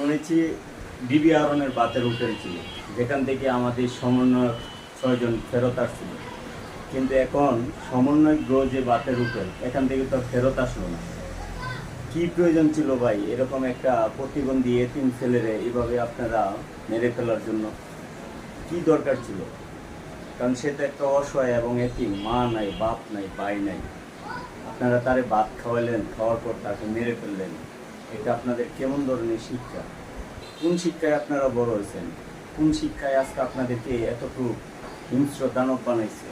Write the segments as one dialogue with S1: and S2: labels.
S1: শুনেছি ডিবি আরনের বাতের হোটেল ছিল, যেখান থেকে আমাদের সমন্বয়ক 6 জন ফেরত আসছিল। কিন্তু এখন সমন্বয়ক গ্রহ যে বাতের হোটেল, এখান থেকে তো ফেরত আসলো না। কি প্রয়োজন ছিল ভাই এরকম একটা প্রতিবন্ধী এতিম ছেলেরে এইভাবে আপনারা মেরে ফেলার জন্য? কি দরকার ছিল? কারণ সে তো একটা অসহায় এবং এতিম, মা নাই, বাপ নাই, ভাই নাই। আপনারা তারে ভাত খাওয়ালেন, খাওয়ার পর তাকে মেরে ফেললেন। এটা আপনাদের কেমন ধরনের শিক্ষা? কোন শিক্ষায় আপনারা বড় হয়েছেন? কোন শিক্ষায় আজকে আপনাদেরকে এতটুকু হিংস্র দানব বানাইছে?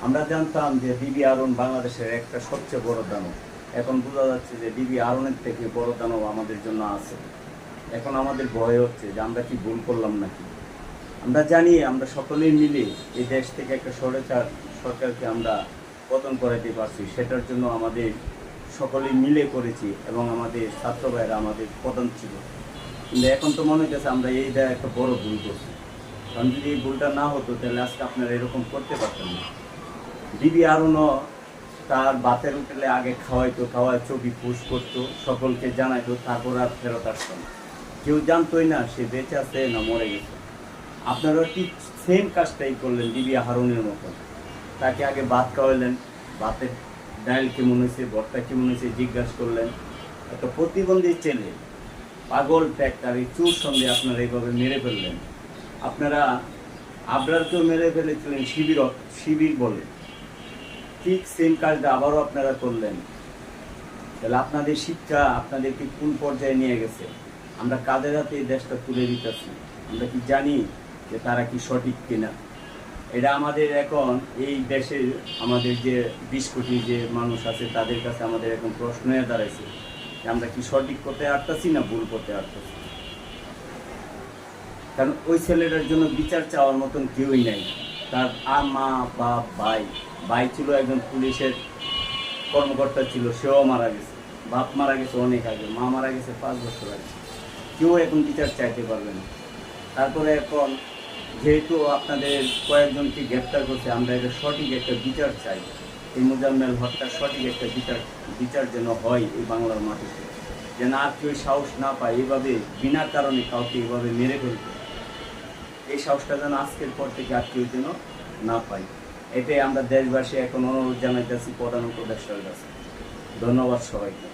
S1: আমরা জানতাম যে ডিবি আরন বাংলাদেশের একটা সবচেয়ে বড় দানব। এখন বোঝা যাচ্ছে যে ডিবি আরনের থেকে বড় দানব আমাদের জন্য আছে। এখন আমাদের ভয় হচ্ছে যে আমরা কি ভুল করলাম নাকি। আমরা জানি আমরা সকলেই মিলে এই দেশ থেকে একটা স্বৈরাচার সরকারকে আমরা পতন করাতে পারছি, সেটার জন্য আমাদের সকলেই মিলে করেছি এবং আমাদের ছাত্র ভাইরা আমাদের প্রধান ছিল। কিন্তু এখন তো মনে হচ্ছে আমরা এইটা একটা বড় ভুল করছি। কারণ যদি এই ভুলটা না হতো তাহলে আজকে আপনারা এরকম করতে পারতেন না। ডিবি আরনও তার বাতের হোটেলে আগে খাওয়ায় ছবি পোস্ট করতো, সকলকে জানাইতো, তারপর আর ফেরত আসতো না। কেউ জানতোই না সে বেঁচে আছে না মরে গেছে। আপনারা ঠিক সেম কাজটাই করলেন ডিবি আরনের মতো। তাকে আগে ভাত খাওয়ালেন, ভাতের ডাল কেমন হয়েছে, ভর্তা কেমন হয়েছে জিজ্ঞাসা করলেন। একটা প্রতিবন্ধী ছেলে, পাগল ট্যাক্টার, এই চোর সঙ্গে আপনারা এইভাবে মেরে ফেললেন। আপনারা আবরারকেও মেরে ফেলেছিলেন শিবির বলে, ঠিক সেম কাজটা আবারও আপনারা করলেন। তাহলে আপনাদের শিক্ষা আপনাদেরকে কোন পর্যায়ে নিয়ে গেছে? আমরা কাদের হাতে এই দেশটা তুলে দিতেছি? আমরা কি জানি যে তারা কি সঠিক কিনা? এটা আমাদের এখন এই দেশের আমাদের যে 20 কোটি যে মানুষ আছে তাদের কাছে আমাদের এখন প্রশ্ন হয়ে দাঁড়াইছে যে আমরা কি সঠিক করতে পারতেছি না ভুল করতে পারতেছি। কারণ ওই ছেলেটার জন্য বিচার চাওয়ার মতন কেউই নাই। তার মা বাপ ভাই ছিল একজন পুলিশের কর্মকর্তা ছিল, সেও মারা গেছে। বাপ মারা গেছে অনেক আগে, মা মারা গেছে 5 বছর আগে। কেউ এখন বিচার চাইতে পারবে না। তারপরে এখন যেহেতু আপনাদের কয়েকজনকে গ্রেপ্তার করছে, আমরা এটা সঠিক একটা বিচার চাই। এই মোজাম্মেল হত্যার সঠিক একটা বিচার যেন হয় এই বাংলার মাটিতে, যেন আর কেউ সাহস না পায় এইভাবে বিনা কারণে কাউকে এইভাবে মেরে ফেলতে। এই সাহসটা যেন আজকের পর থেকে আর কেউ যেন না পায়। এটাই আমরা দেশবাসী এখন অনুরোধ জানাইতেছি প্রধান উপদেষ্টার কাছে। ধন্যবাদ সবাইকে।